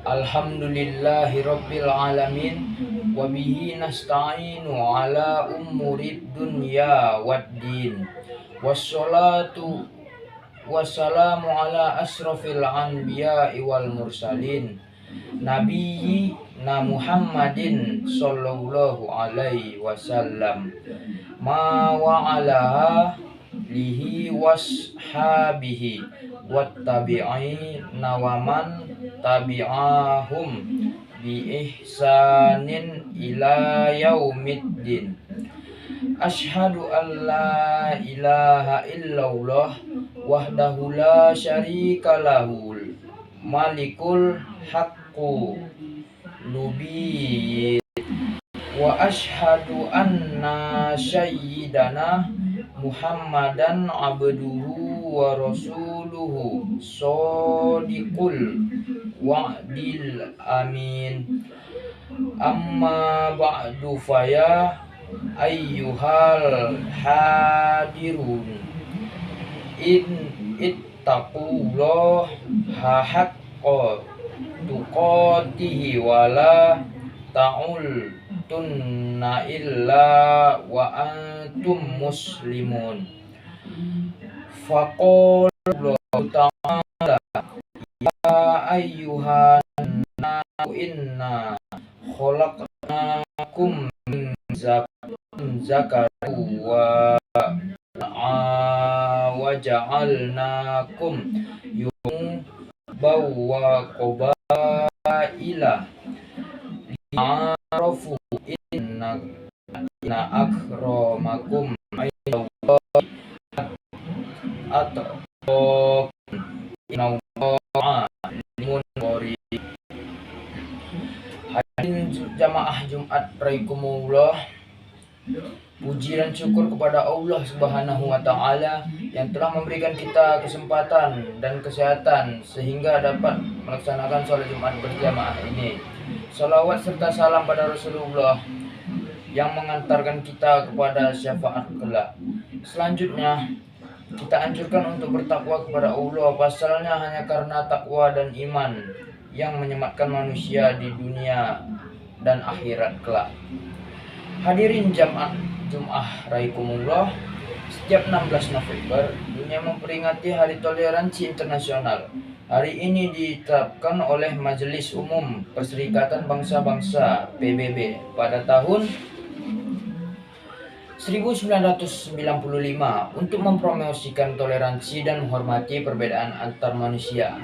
Alhamdulillahi rabbil alamin. Wabihi nasta'inu ala umurid dunya waddin. Wassalatu wassalamu ala asrafil anbiya'i wal mursalin, Nabiyyina Muhammadin sallallahu alaihi wasallam, ma wa ala lihi washabihi wattabi'ina wa man tabi'ahum bi ihsanin ila yaumiddin. Asyhadu an la ilaha illallah wahdahu la syarika lahul malikul haqqu lubiyyin, wa asyhadu anna sayyidana Muhammadan abduhu wa rasuluhu shodiqul wa'dil amin. Amma ba'du faya ayyuhal hadirun, in ittaqullah haqqa tuqatihi wala ta'ultunna illa wa antum muslimun. Faqala ta'ala ya ayyuhan nasu inna khalaqnakum min zakarin wa ja'alnakum wa qabaila li'arafu inna akramakum indallahi atqakum innallaha alimun qarib. Hadirin jamaah Jumat Raikumullah, puji dan syukur kepada Allah Subhanahu wa Ta'ala yang telah memberikan kita kesempatan dan kesehatan sehingga dapat melaksanakan sholat Jumat berjamaah ini. Salawat serta salam pada Rasulullah yang mengantarkan kita kepada syafaat kelak. Selanjutnya, kita anjurkan untuk bertakwa kepada Allah, pasalnya hanya karena takwa dan iman yang menyematkan manusia di dunia dan akhirat kelak. Hadirin Jum'ah Raikumullah, setiap 16 November dunia memperingati Hari Toleransi Internasional. Hari ini ditetapkan oleh Majelis Umum Perserikatan Bangsa-Bangsa PBB pada tahun 1995 untuk mempromosikan toleransi dan menghormati perbedaan antar manusia.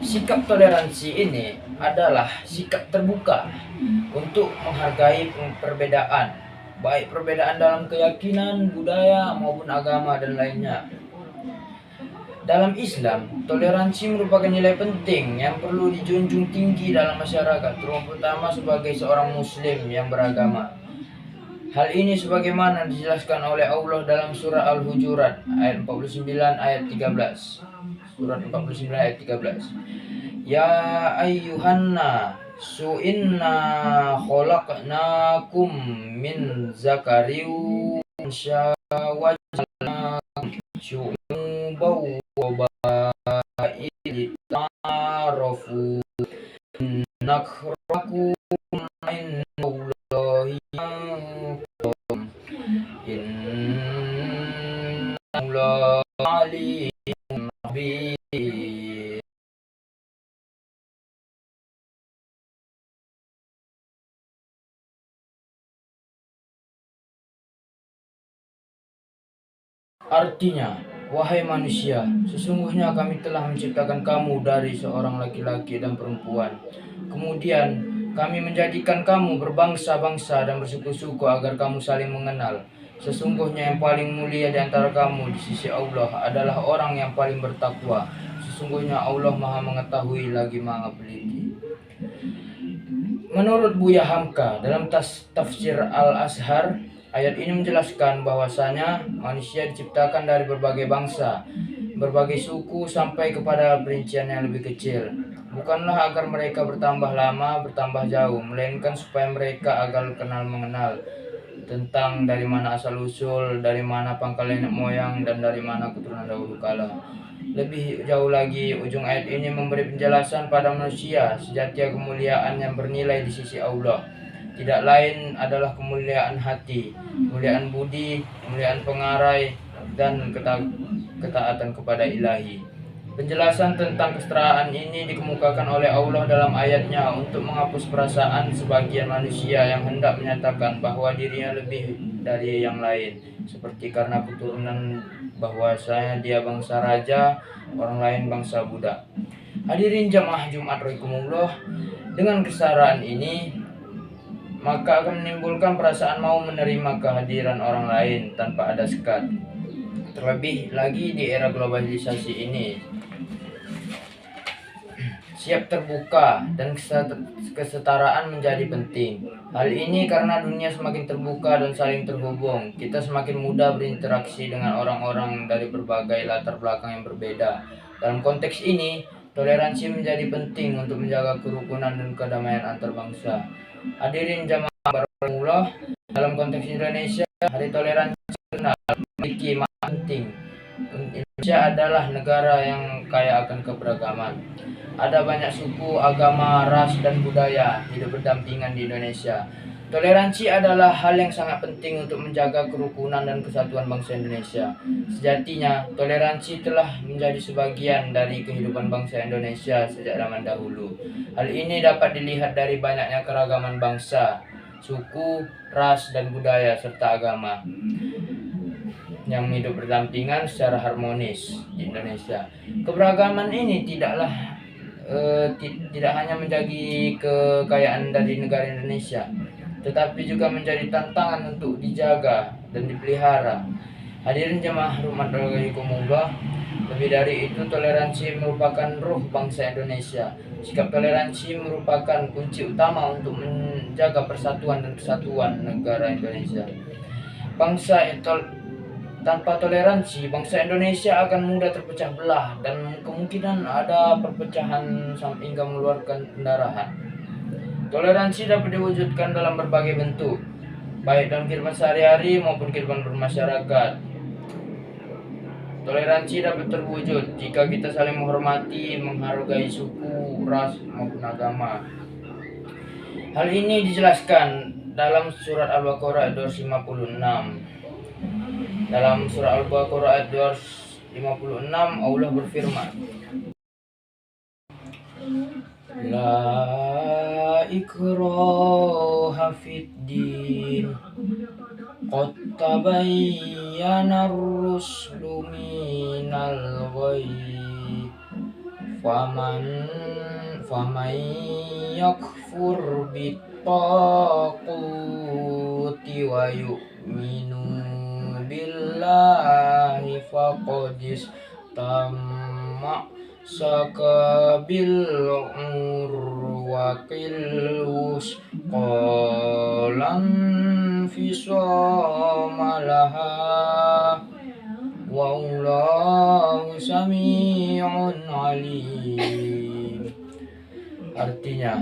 Sikap toleransi ini adalah sikap terbuka untuk menghargai perbedaan, baik perbedaan dalam keyakinan, budaya, maupun agama dan lainnya. Dalam Islam, toleransi merupakan nilai penting yang perlu dijunjung tinggi dalam masyarakat, terutama sebagai seorang muslim yang beragama. Hal ini sebagaimana dijelaskan oleh Allah dalam surah Al-Hujurat ayat 49 ayat 13. Surat 49 ayat 13. Ya ayyuhannasu inna khalaqnakum min zakarin wa unsha wa ja'alnakum syu'uban wa qaba'ila lita'arafu inna akramakum indallahi atqakum innallaha alimun khabir. Artinya, wahai manusia, sesungguhnya kami telah menciptakan kamu dari seorang laki-laki dan perempuan. Kemudian kami menjadikan kamu berbangsa-bangsa dan bersuku-suku agar kamu saling mengenal. Sesungguhnya yang paling mulia di antara kamu di sisi Allah adalah orang yang paling bertakwa. Sesungguhnya Allah Maha mengetahui lagi Maha peliti. Menurut Buya Hamka dalam tafsir Al-Azhar, ayat ini menjelaskan bahwasanya manusia diciptakan dari berbagai bangsa, berbagai suku sampai kepada perincian yang lebih kecil. Bukanlah agar mereka bertambah lama, bertambah jauh, melainkan supaya mereka agar kenal mengenal tentang dari mana asal usul, dari mana pangkal nenek moyang, dan dari mana keturunan dahulu kala. Lebih jauh lagi, ujung ayat ini memberi penjelasan pada manusia sejati kemuliaan yang bernilai di sisi Allah. Tidak lain adalah kemuliaan hati, kemuliaan budi, kemuliaan pengarai, dan ketaatan kepada ilahi. Penjelasan tentang kesetaraan ini dikemukakan oleh Allah dalam ayatnya untuk menghapus perasaan sebagian manusia yang hendak menyatakan bahwa dirinya lebih dari yang lain, seperti karena keturunan bahwasanya dia bangsa raja, orang lain bangsa budak. Hadirin jamaah Jumat rahikumullah, dengan kesetaraan ini maka akan menimbulkan perasaan mau menerima kehadiran orang lain tanpa ada sekat. Terlebih lagi di era globalisasi ini, siap terbuka dan kesetaraan menjadi penting. Hal ini karena dunia semakin terbuka dan saling terhubung. Kita semakin mudah berinteraksi dengan orang-orang dari berbagai latar belakang yang berbeda. Dalam konteks ini, toleransi menjadi penting untuk menjaga kerukunan dan kedamaian antar bangsa. Hadirin jamaah barakallah, dalam konteks Indonesia, Hari Toleransi Nasional memiliki makna penting. Indonesia adalah negara yang kaya akan keberagaman. Ada banyak suku, agama, ras, dan budaya hidup berdampingan di Indonesia. Toleransi adalah hal yang sangat penting untuk menjaga kerukunan dan kesatuan bangsa Indonesia. Sejatinya, toleransi telah menjadi sebagian dari kehidupan bangsa Indonesia sejak zaman dahulu. Hal ini dapat dilihat dari banyaknya keragaman bangsa, suku, ras, dan budaya, serta agama yang hidup berdampingan secara harmonis di Indonesia. Keberagaman ini tidak hanya menjadi kekayaan dari negara Indonesia, tetapi juga menjadi tantangan untuk dijaga dan dipelihara. Hadirin jemaah rumah rahikumullah, lebih dari itu, toleransi merupakan ruh bangsa Indonesia. Sikap toleransi merupakan kunci utama untuk menjaga persatuan dan kesatuan negara Indonesia. Tanpa toleransi, bangsa Indonesia akan mudah terpecah belah dan kemungkinan ada perpecahan hingga mengeluarkan pendarahan. Toleransi dapat diwujudkan dalam berbagai bentuk, baik dalam kehidupan sehari-hari maupun kehidupan bermasyarakat. Toleransi dapat terwujud jika kita saling menghormati, menghargai suku, ras, maupun agama. Hal ini dijelaskan dalam surat Al-Baqarah ayat 256. Dalam surah Al-Baqarah ayat 256, Allah berfirman, La ikraha fid din, qad tabayyana ar-ruslu minal ghayy, faman yakfur bit-taquti wa yu'minu billahi faqadis tamsaka bil urwaqil wusqalan fisamalaha wallahu sami'un alim. Artinya,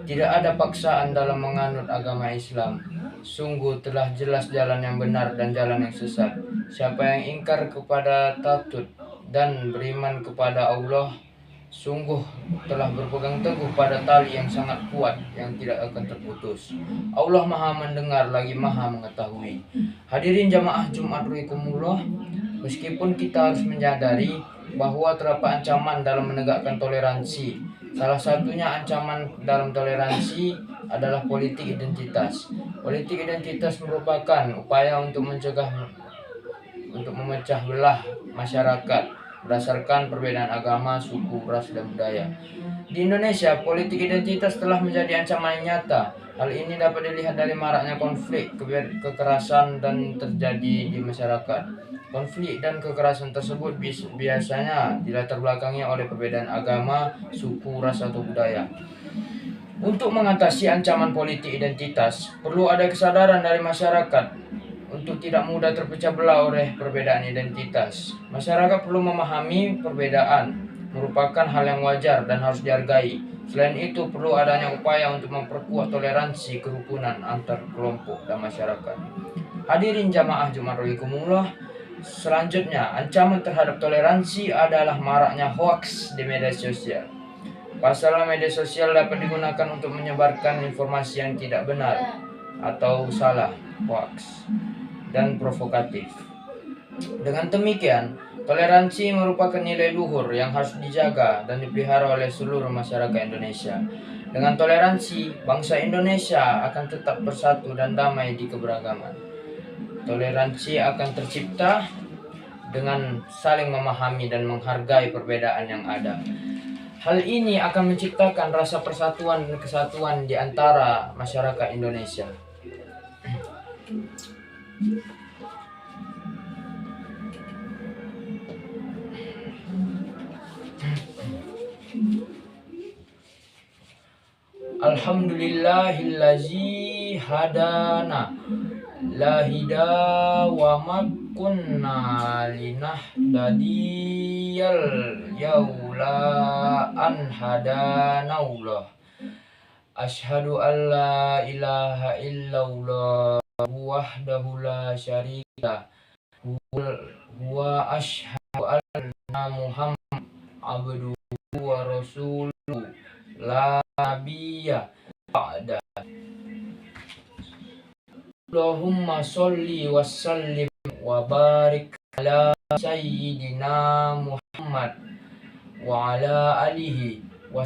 tidak ada paksaan dalam menganut agama Islam. Sungguh telah jelas jalan yang benar dan jalan yang sesat. Siapa yang ingkar kepada Tagut dan beriman kepada Allah, sungguh telah berpegang teguh pada tali yang sangat kuat yang tidak akan terputus. Allah Maha mendengar lagi Maha mengetahui. Hadirin jamaah Jumat rahikumullah, meskipun kita harus menyadari bahwa terdapat ancaman dalam menegakkan toleransi. Salah satunya ancaman dalam toleransi adalah politik identitas. Politik identitas merupakan upaya untuk memecah belah masyarakat berdasarkan perbedaan agama, suku, ras, dan budaya. Di Indonesia, politik identitas telah menjadi ancaman yang nyata. Hal ini dapat dilihat dari maraknya konflik, kekerasan, dan terjadi di masyarakat. Konflik dan kekerasan tersebut biasanya dilatar belakangi oleh perbedaan agama, suku, ras, atau budaya. Untuk mengatasi ancaman politik identitas, perlu ada kesadaran dari masyarakat untuk tidak mudah terpecah belah oleh perbedaan identitas. Masyarakat perlu memahami perbedaan merupakan hal yang wajar dan harus dihargai. Selain itu, perlu adanya upaya untuk memperkuat toleransi kerukunan antar kelompok dan masyarakat. Hadirin jamaah Jumat rahikumullah, Selanjutnya, ancaman terhadap toleransi adalah maraknya hoaks di media sosial. Pasalnya media sosial dapat digunakan untuk menyebarkan informasi yang tidak benar atau salah, hoaks, dan provokatif. Dengan demikian, toleransi merupakan nilai luhur yang harus dijaga dan dipelihara oleh seluruh masyarakat Indonesia. Dengan toleransi, bangsa Indonesia akan tetap bersatu dan damai di keberagaman. Toleransi akan tercipta dengan saling memahami dan menghargai perbedaan yang ada. Hal ini akan menciptakan rasa persatuan dan kesatuan di antara masyarakat Indonesia. Alhamdulillahillazi hadana la hida wa ma kunna linahdadiyal yaula an hadanaullah. Asyhadu an la ilaha illallah wahdahu la syarika wa asyhadu anna Muhammad abduhu wa rasuluhu la nabiyya ba'da. Allahumma sholli wa sallim wa barik ala sayyidina Muhammad wa ala alihi wa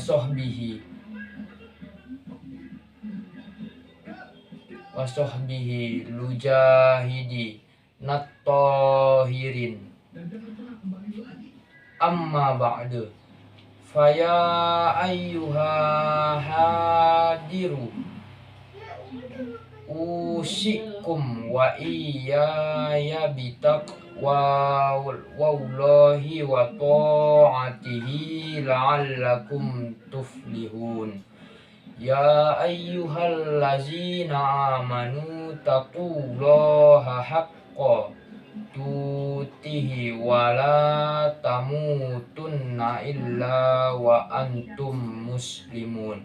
sahbihi lujahidi nattahirin. Amma ba'du. Faya ayyuha hadiru usikum wa iyaya bitaqwa wallahi wa ta'atihi la'allakum tuflihun. Ya ayyuhallazina amanu taqullaha haqqa tutihi wa la tamutunna illa wa antum muslimun.